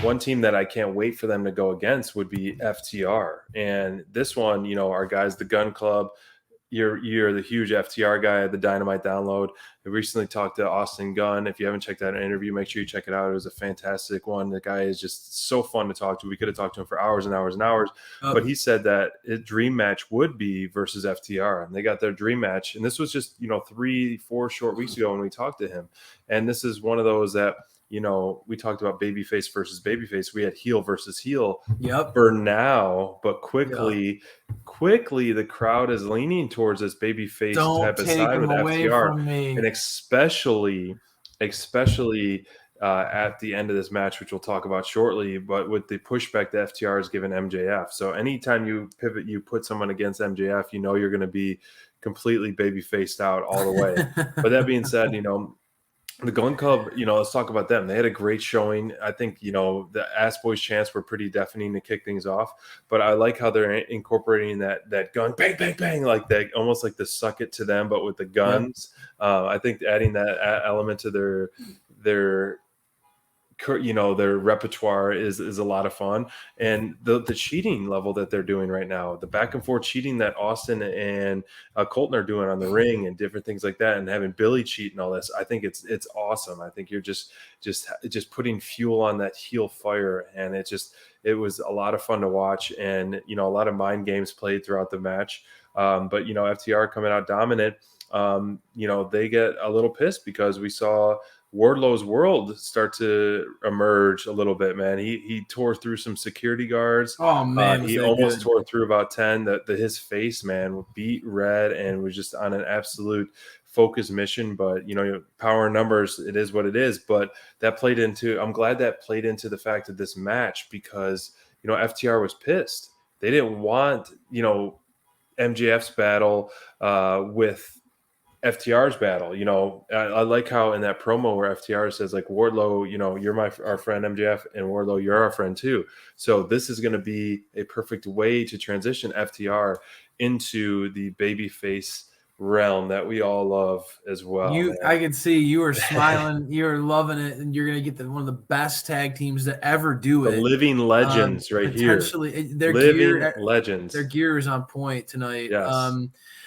one team that I can't wait for them to go against would be FTR. And this one, you know, our guys, the Gun Club. You're the huge FTR guy at the Dynamite Download. I recently talked to Austin Gunn. If you haven't checked out an interview, make sure you check it out. It was a fantastic one. The guy is just so fun to talk to. We could have talked to him for hours and hours and hours, but he said that his dream match would be versus FTR, and they got their dream match. And this was just, you know, 3-4 short weeks ago when we talked to him. And this is one of those that, you know, we talked about babyface versus babyface. We had heel versus heel for now, but quickly the crowd is leaning towards this babyface type of side with FTR, and especially at the end of this match, which we'll talk about shortly. But with the pushback that FTR has given MJF, so anytime you pivot, you put someone against MJF, you know you're going to be completely baby-faced out all the way. But that being said, you know, the Gun Club, you know, let's talk about them. They had a great showing. I think, you know, the Ass Boys chants were pretty deafening to kick things off, but I like how they're incorporating that gun, bang, bang, bang, like that, almost like the suck it to them, but with the guns. I think adding that element to their you know, their repertoire is a lot of fun. And the cheating level that they're doing right now, the back and forth cheating that Austin and Colton are doing on the ring and different things like that, and having Billy cheat and all this, I think it's awesome. I think you're just putting fuel on that heel fire, and it was a lot of fun to watch. And, you know, a lot of mind games played throughout the match. But, you know, FTR coming out dominant, you know, they get a little pissed because we saw Wardlow's world start to emerge a little bit, man. He tore through some security guards. Oh man, he almost tore through about 10. His face, man, beat red and was just on an absolute focus mission. But, you know, power and numbers, it is what it is. But I'm glad that played into the fact of this match, because, you know, FTR was pissed. They didn't want, you know, MJF's battle with FTR's battle. You know, I like how in that promo where FTR says, like, Wardlow, you know, you're our friend MJF, and Wardlow, you're our friend too. So this is going to be a perfect way to transition FTR into the babyface realm that we all love as well. I can see you were smiling, you're loving it, and you're going to get one of the best tag teams to ever do it. The living legends right here. Their living legends. Their gear is on point tonight. Yes.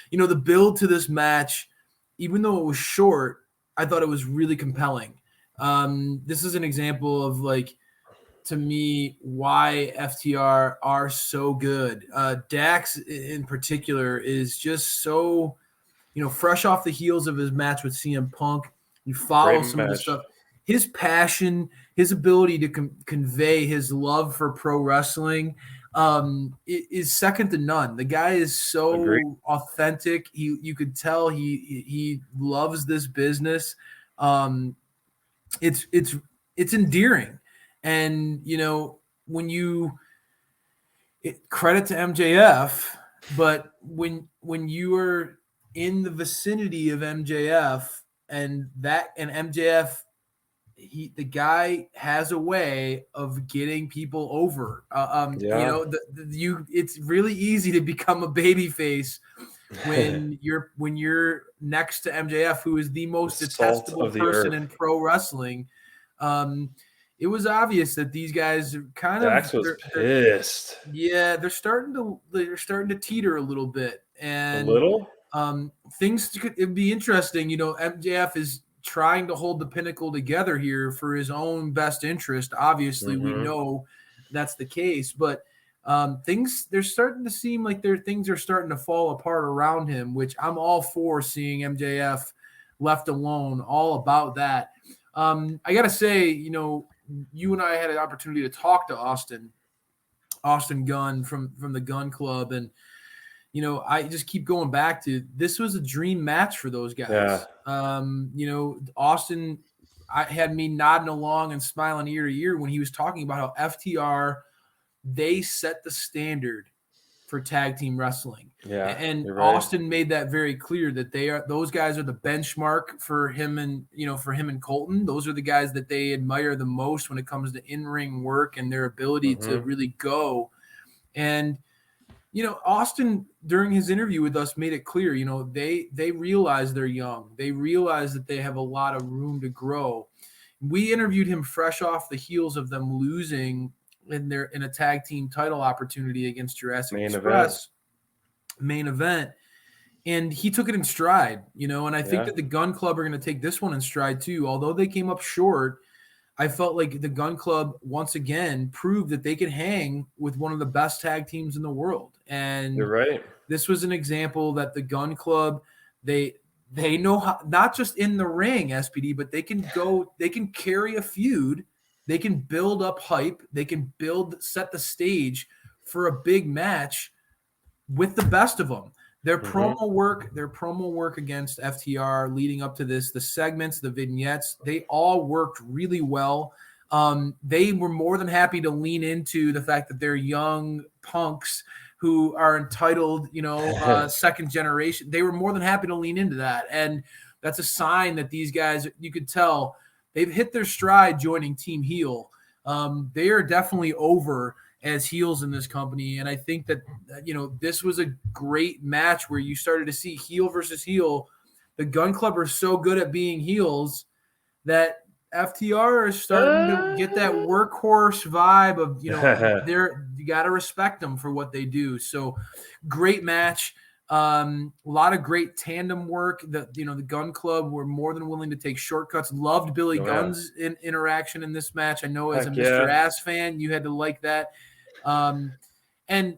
You know, the build to this match, even though it was short, I thought it was really compelling. This is an example of, like, to me, why FTR are so good. Dax in particular is just so, you know, fresh off the heels of his match with CM Punk. You follow some of the stuff. His passion, his ability to convey his love for pro wrestling is second to none. The guy is so authentic. You could tell he loves this business. It's endearing. And, you know, credit to MJF, but when you are in the vicinity of MJF and MJF, the guy has a way of getting people over. You know, it's really easy to become a babyface when you're next to MJF, who is the most detestable person in pro wrestling. It was obvious that these guys kind Dax was pissed. Yeah, they're starting to teeter a little bit, and a little. It'd be interesting. You know, MJF is trying to hold the Pinnacle together here for his own best interest. Obviously, we know that's the case, but they're starting to seem like things are starting to fall apart around him, which I'm all for seeing MJF left alone, all about that. I got to say, you know, you and I had an opportunity to talk to Austin Gunn from the Gun Club, and, you know, I just keep going back to this was a dream match for those guys. Yeah. You know, Austin had me nodding along and smiling ear to ear when he was talking about how FTR, they set the standard for tag team wrestling. Yeah. And right. Austin made that very clear that those guys are the benchmark for him and Colton. Those are the guys that they admire the most when it comes to in-ring work and their ability to really go. And, you know, Austin, during his interview with us, made it clear, you know, they realize they're young. They realize that they have a lot of room to grow. We interviewed him fresh off the heels of them losing in a tag team title opportunity against Jurassic Express main event. And he took it in stride, and I think that the Gunn Club are going to take this one in stride too. Although they came up short, I felt like the Gunn Club once again proved that they could hang with one of the best tag teams in the world. And you're right. This was an example that the Gunn Club, they know how, not just in the ring, SPD, but they can carry a feud. They can build up hype. They can set the stage for a big match with the best of them. Their promo work against FTR leading up to this, the segments, the vignettes, they all worked really well. They were more than happy to lean into the fact that they're young punks who are entitled, second generation. They were more than happy to lean into that. And that's a sign that these guys, you could tell, they've hit their stride joining Team Heel. They are definitely over as heels in this company. And I think that, this was a great match where you started to see heel versus heel. The Gunn Club are so good at being heels that FTR is starting to get that workhorse vibe of, you got to respect them for what they do. So great match. A lot of great tandem work. The Gunn Club were more than willing to take shortcuts. Loved Billy Gunn's interaction in this match. I know as a Mr. Ass fan, you had to like that. And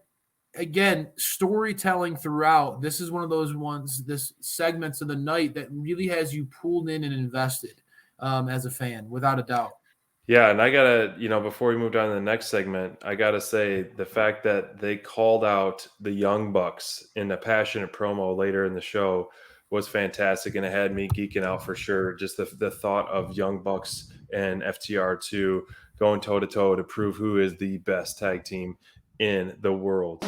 again, storytelling throughout. This is one of those ones, this segments of the night that really has you pulled in and invested as a fan, without a doubt. Yeah, and I gotta, before we move on to the next segment, I gotta say the fact that they called out the Young Bucks in a passionate promo later in the show was fantastic, and it had me geeking out for sure. Just the thought of Young Bucks and FTR2 going toe-to-toe to prove who is the best tag team in the world.